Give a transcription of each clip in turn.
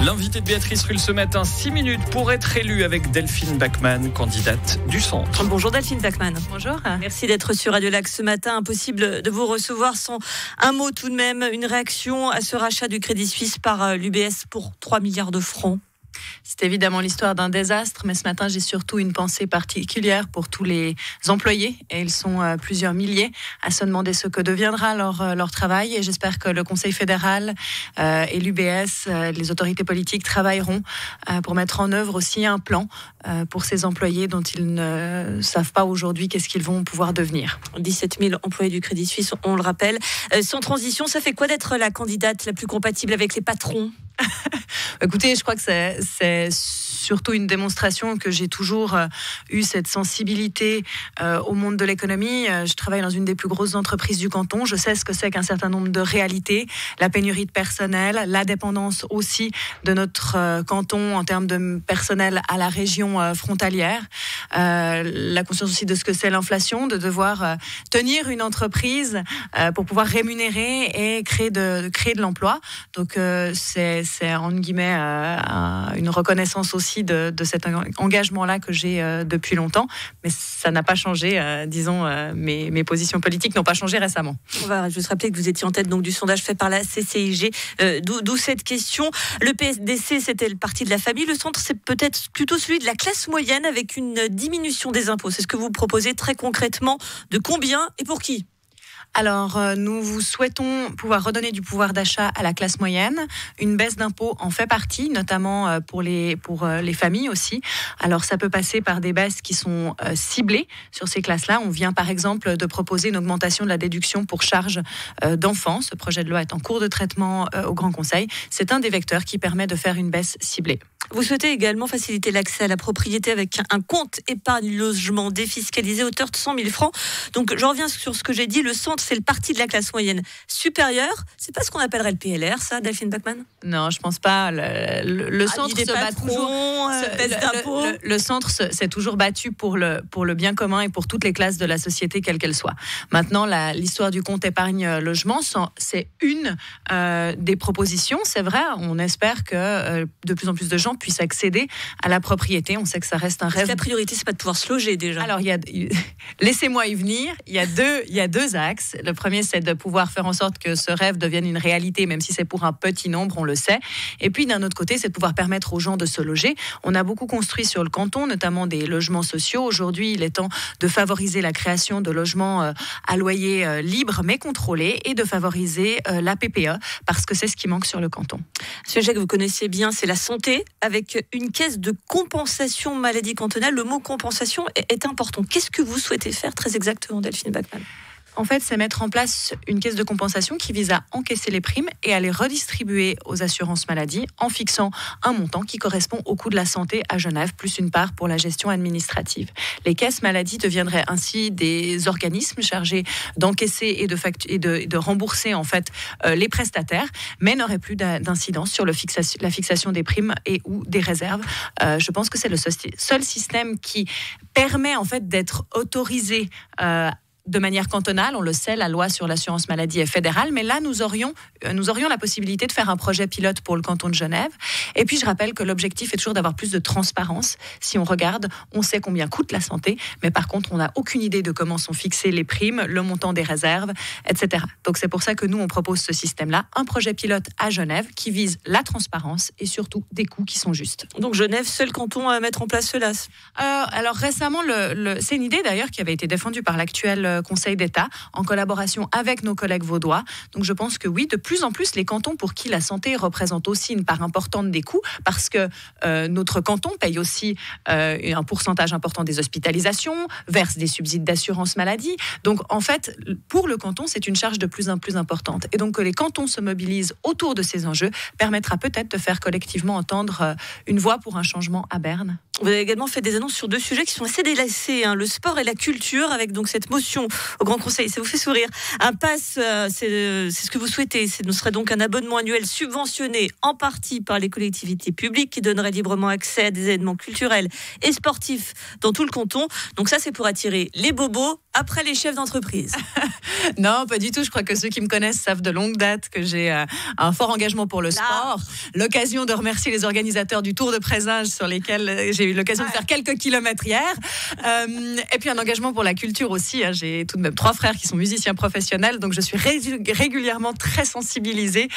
L'invité de Béatrice Rulle ce matin, 6 minutes pour être élue avec Delphine Bachmann, candidate du Centre. Bonjour Delphine Bachmann. Bonjour. Merci d'être sur Radio Lac ce matin. Impossible de vous recevoir sans un mot tout de même, une réaction à ce rachat du Crédit Suisse par l'UBS pour 3 milliards de francs. C'est évidemment l'histoire d'un désastre, mais ce matin, j'ai surtout une pensée particulière pour tous les employés, et ils sont plusieurs milliers, à se demander ce que deviendra leur travail. Et j'espère que le Conseil fédéral et l'UBS, les autorités politiques, travailleront pour mettre en œuvre aussi un plan pour ces employés dont ils ne savent pas aujourd'hui qu'est-ce qu'ils vont pouvoir devenir. 17 000 employés du Crédit Suisse, on le rappelle. Sans transition, ça fait quoi d'être la candidate la plus compatible avec les patrons ? Écoutez, je crois que c'est surtout une démonstration que j'ai toujours eu cette sensibilité au monde de l'économie. Je travaille dans une des plus grosses entreprises du canton. Je sais ce que c'est qu'un certain nombre de réalités, la pénurie de personnel, la dépendance aussi de notre canton en termes de personnel à la région frontalière, la conscience aussi de ce que c'est l'inflation, de devoir tenir une entreprise pour pouvoir rémunérer et créer de l'emploi. Donc c'est en guillemets une reconnaissance aussi de cet engagement-là que j'ai depuis longtemps, mais ça n'a pas changé, mes positions politiques n'ont pas changé récemment. On va juste rappeler que vous étiez en tête donc, du sondage fait par la CCIG, d'où cette question. Le PSDC, c'était le parti de la famille, le Centre, c'est peut-être plutôt celui de la classe moyenne avec une diminution des impôts. C'est ce que vous proposez très concrètement, de combien et pour qui ? Alors, nous vous souhaitons pouvoir redonner du pouvoir d'achat à la classe moyenne. Une baisse d'impôts en fait partie, notamment pour les familles aussi. Alors, ça peut passer par des baisses qui sont ciblées sur ces classes-là. On vient par exemple de proposer une augmentation de la déduction pour charges d'enfants. Ce projet de loi est en cours de traitement au Grand Conseil. C'est un des vecteurs qui permet de faire une baisse ciblée. Vous souhaitez également faciliter l'accès à la propriété avec un compte épargne logement défiscalisé à hauteur de 100 000 francs. Donc, je reviens sur ce que j'ai dit. Le Centre, c'est le parti de la classe moyenne supérieure. C'est pas ce qu'on appellerait le PLR, ça, Delphine Bachmann ? Non, je pense pas. Le Centre se bat toujours. Le Centre s'est toujours battu pour le bien commun et pour toutes les classes de la société, quelle qu'elle soit. Maintenant, l'histoire du compte épargne logement, c'est une des propositions. C'est vrai, on espère que de plus en plus de gens puissent accéder à la propriété. On sait que ça reste un rêve. La priorité, c'est pas de pouvoir se loger déjà. Alors, laissez-moi y venir. Il y a deux axes. Le premier, c'est de pouvoir faire en sorte que ce rêve devienne une réalité, même si c'est pour un petit nombre, on le sait. Et puis, d'un autre côté, c'est de pouvoir permettre aux gens de se loger. On a beaucoup construit sur le canton, notamment des logements sociaux. Aujourd'hui, il est temps de favoriser la création de logements à loyer libre, mais contrôlé, et de favoriser la PPE, parce que c'est ce qui manque sur le canton. Ce sujet que vous connaissez bien, c'est la santé, avec une caisse de compensation maladie cantonale. Le mot compensation est important. Qu'est-ce que vous souhaitez faire très exactement, Delphine Bachmann ? En fait, c'est mettre en place une caisse de compensation qui vise à encaisser les primes et à les redistribuer aux assurances maladie en fixant un montant qui correspond au coût de la santé à Genève, plus une part pour la gestion administrative. Les caisses maladie deviendraient ainsi des organismes chargés d'encaisser et de rembourser en fait les prestataires, mais n'auraient plus d'incidence sur la fixation des primes et ou des réserves. Je pense que c'est le seul système qui permet en fait d'être autorisé de manière cantonale. On le sait, la loi sur l'assurance maladie est fédérale, mais là, nous aurions la possibilité de faire un projet pilote pour le canton de Genève. Et puis, je rappelle que l'objectif est toujours d'avoir plus de transparence. Si on regarde, on sait combien coûte la santé, mais par contre, on n'a aucune idée de comment sont fixées les primes, le montant des réserves, etc. Donc, c'est pour ça que nous, on propose ce système-là, un projet pilote à Genève qui vise la transparence et surtout des coûts qui sont justes. Donc, Genève, seul canton à mettre en place cela. Alors, récemment, c'est une idée d'ailleurs qui avait été défendue par l'actuel Conseil d'État en collaboration avec nos collègues vaudois. Donc je pense que oui, de plus en plus les cantons pour qui la santé représente aussi une part importante des coûts, parce que notre canton paye aussi un pourcentage important des hospitalisations, verse des subsides d'assurance maladie. Donc en fait, pour le canton, c'est une charge de plus en plus importante. Et donc que les cantons se mobilisent autour de ces enjeux permettra peut-être de faire collectivement entendre une voix pour un changement à Berne. Vous avez également fait des annonces sur 2 sujets qui sont assez délaissés, le sport et la culture, avec donc cette motion au Grand Conseil. Ça vous fait sourire. Un pass, c'est ce que vous souhaitez. Ce serait donc un abonnement annuel subventionné en partie par les collectivités publiques qui donnerait librement accès à des événements culturels et sportifs dans tout le canton. Donc ça, c'est pour attirer les bobos après les chefs d'entreprise. Non, pas du tout. Je crois que ceux qui me connaissent savent de longue date que j'ai un fort engagement pour le sport. L'occasion de remercier les organisateurs du Tour de Présage sur lesquels j'ai eu l'occasion de faire quelques kilomètres hier. Et puis un engagement pour la culture aussi. J'ai tout de même 3 frères qui sont musiciens professionnels, donc je suis régulièrement très sensibilisée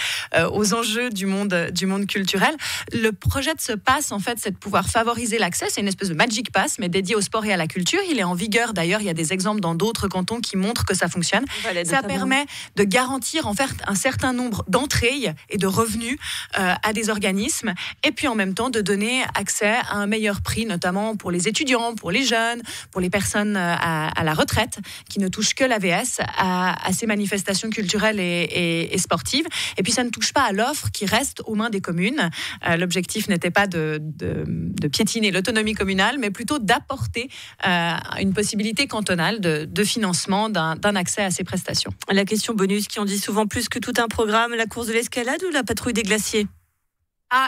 aux enjeux du monde culturel. Le projet de ce pass, en fait, c'est de pouvoir favoriser l'accès. C'est une espèce de Magic Pass, mais dédié au sport et à la culture. Il est en vigueur d'ailleurs. Il y a des exemples dans d'autres cantons qui montrent que ça fonctionne. Ça permet de garantir en fait un certain nombre d'entrées et de revenus à des organismes, et puis en même temps de donner accès à un meilleur prix, notamment pour les étudiants, pour les jeunes, pour les personnes à la retraite qui ne touchent que l'AVS à ces manifestations culturelles et sportives. Et puis ça ne touche pas à l'offre qui reste aux mains des communes. L'objectif n'était pas de piétiner l'autonomie communale, mais plutôt d'apporter une possibilité cantonale de financement d'un accès à ces prestations. La question bonus qui en dit souvent plus que tout un programme, la course de l'escalade ou la patrouille des glaciers ?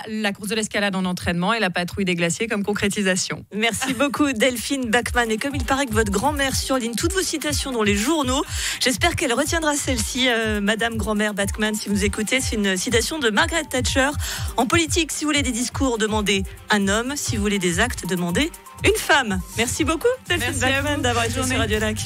La course de l'escalade en entraînement et la patrouille des glaciers comme concrétisation. Merci beaucoup Delphine Bachmann. Et comme il paraît que votre grand-mère surligne toutes vos citations dans les journaux, j'espère qu'elle retiendra celle-ci, Madame grand-mère Bachmann, si vous nous écoutez. C'est une citation de Margaret Thatcher. En politique, si vous voulez des discours, demandez un homme. Si vous voulez des actes, demandez une femme. Merci beaucoup Delphine Bachmann d'avoir été sur Radio Lac.